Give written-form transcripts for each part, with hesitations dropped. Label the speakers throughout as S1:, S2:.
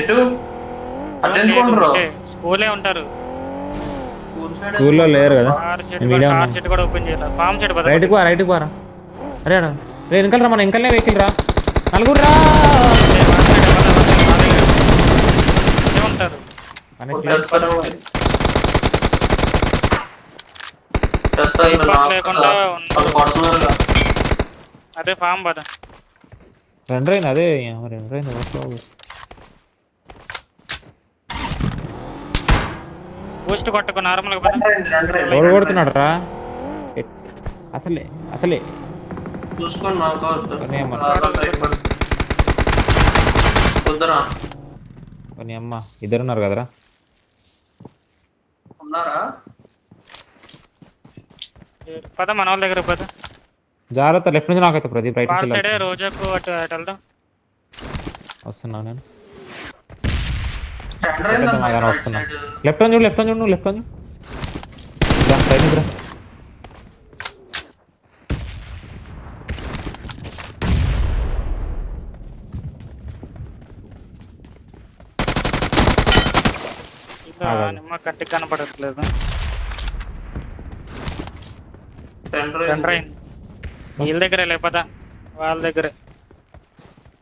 S1: ఎటు అటు ఎందుకుంటారు
S2: స్కూలే ఉంటారు.
S3: స్కూల్లో లేరు కదా.
S2: కార్ సెట్ కూడా ఓపెన్ చేయాలి. ఫామ్ సెట్
S3: రైట్కి పోరా. అరే రే వెనకాల రా, మన వెనకాలనే వెహికల్ రా. నలుగురు రా
S2: ఉంటారు. అదే ఫామ్ పద
S3: రెండరైంది. అదే రెండరైంది.
S2: బూస్ట్ కొట్టుకో నార్మల్ గా
S3: ఎవడు కొడుతున్నాడు రా అసలే
S1: చూసుకొని నాకు
S3: అమ్మ ఇద్దరున్నారు కదరా.
S1: ఉన్నారా
S2: పద మన వాళ్ళ దగ్గర పద.
S3: జాగ్రత్త లెఫ్ట్ నుంచి నాకైతే ప్రదీప్ రైట్
S2: సైడ్ రోజాకు అటు వెళ్దాం.
S3: వస్తున్నా నేను.
S1: వస్తున్నా
S3: లెఫ్ట్ అని చూడు నువ్వు లెఫ్ట్ అని రా.
S2: నిమ్మ కంటికి కనపడట్లేదు. వీళ్ళ దగ్గరే లేపదా, వాళ్ళ దగ్గరే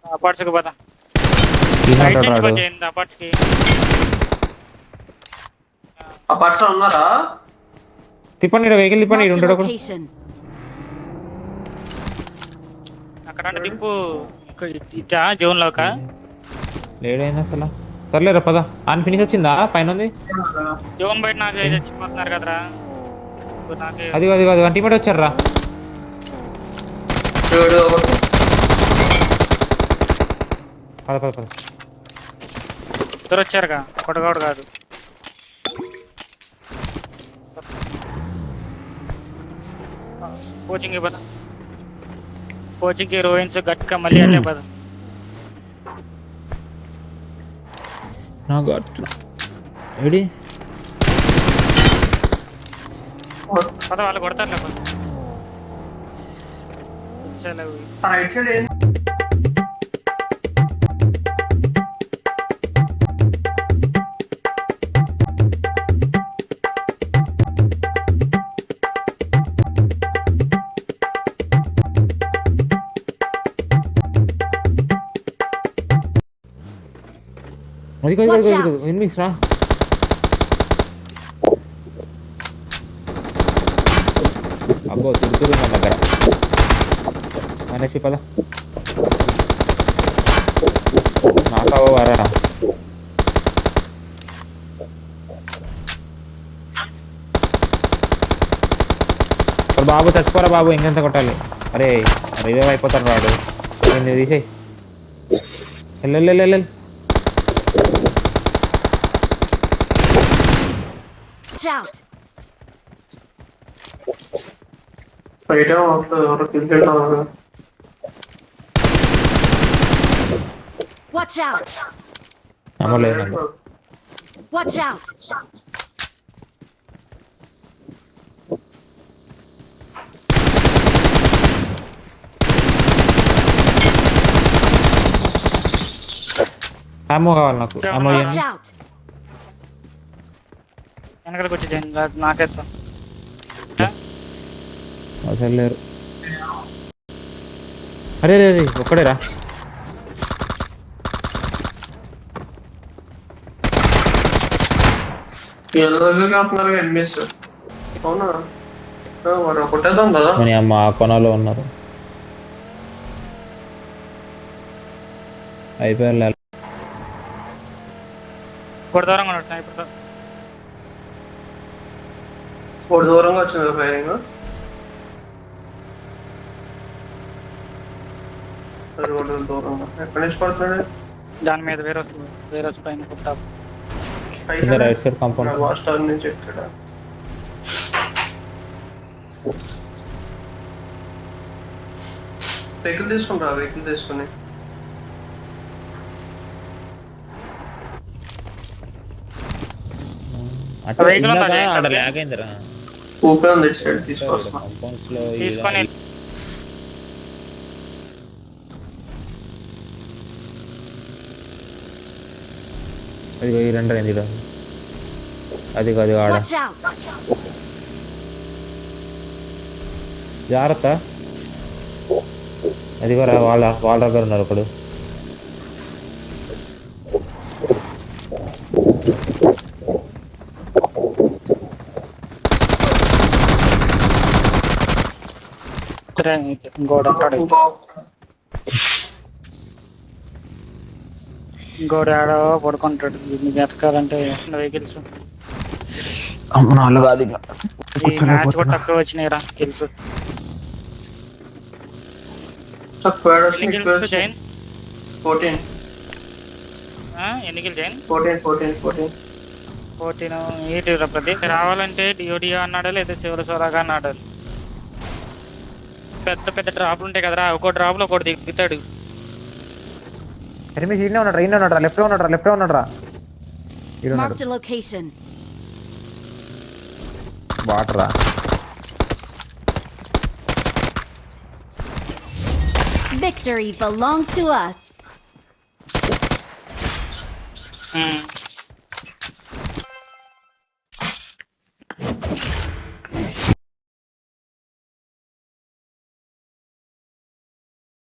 S2: అపార్ట్స్ కి పద.
S1: అపార్ట్స్ ఉన్నారా?
S3: తిప్పండి వెహికల్ తిప్పండి. ఉంటాడు
S2: అక్కడ తిప్పు జోన్ లోక
S3: లేడైనా అసలు. సర్లేరా పద. అని ఫినిష్ వచ్చిందా? పైన ఉంది
S2: జోన్ బయట. నాకు చచ్చిపోతున్నారు కదరా.
S3: అది టీమేట్ వచ్చారా. పద
S2: ఇద్దరు వచ్చారుగా, కొట్టగాడు కాదు. కోచింగ్ పద. కోచింగ్ రోయిన్స్ గట్క మళ్ళీ అనే పద. పద వాళ్ళు కొడతారులే పద.
S1: రైట్ సైడ్
S3: ఎనిమిస్ రా. అబ్బో తిరుగుతుంది మన దగ్గర. పద నాకావారా. బాబు చచ్చిపోరా బాబు, ఇంకెంత కొట్టాలి. అరే ఇదే అయిపోతాడు రాడు. తీసేయి. వెళ్ళు.
S4: Watch out! Watch out!
S3: అమ్మో కావాలి నాకు.
S4: Watch out!
S2: వెనకడికి వచ్చి నాకెత్తా.
S3: అసలు లేరు. అరే ఒక్కడేరా. అమ్మ ఆ కొనలో ఉన్నారు. అయిపోయారు.
S2: దూరంగా
S1: వచ్చింది ఫైరింగ్. ఎక్కడి నుంచి పడుతున్నాడు?
S2: దాని మీద వేరే పైన కొట్టాలి.
S3: రైట్ సైడ్ కాంపౌండ్
S1: వాస్టర్ నుంచి ఎక్కడ వెహికల్ తీసుకుని ఊపే ఉంది సైడ్
S2: తీసుకొని
S3: అది ఈ రెండు అయింది ఈడ. అది ఆడ
S4: Watch out!
S3: జాగ్రత్త. అది కూడా వాళ్ళ దగ్గర ఉన్నారు ఒకడు.
S2: ఇంకోటి అంటాడు ఇంకోటి ఆడో పడుకుంటాడు. నీకు ఎతకాలంటే వెహికల్స్
S3: నాలుగు అది
S2: ఈ మ్యాచ్ కూడా తక్కువ వచ్చినాయి రా కిల్స్. ఎన్ని కిల్స్ జైన్?
S1: 14
S2: ఎన్ని కిల్ జైన్?
S1: 14
S2: 14 ఏంటి రా ప్రదీప్? రావాలంటే డిఓడియో అన్నాడు లేదా చివరి సోలాగా అన్నాడు. పెద్ద పెద్ద డ్రాప్లు ఉంటాయి కదరా, ఒక్కో డ్రాప్ లో ఒకటి దిగుతాడు.
S3: ఎనిమిది ఈయనే ఉన్నాడు లెఫ్ట్ ఉన్నాడు రా.
S4: Marked a location.
S3: వాటరా.
S4: Victory belongs to us.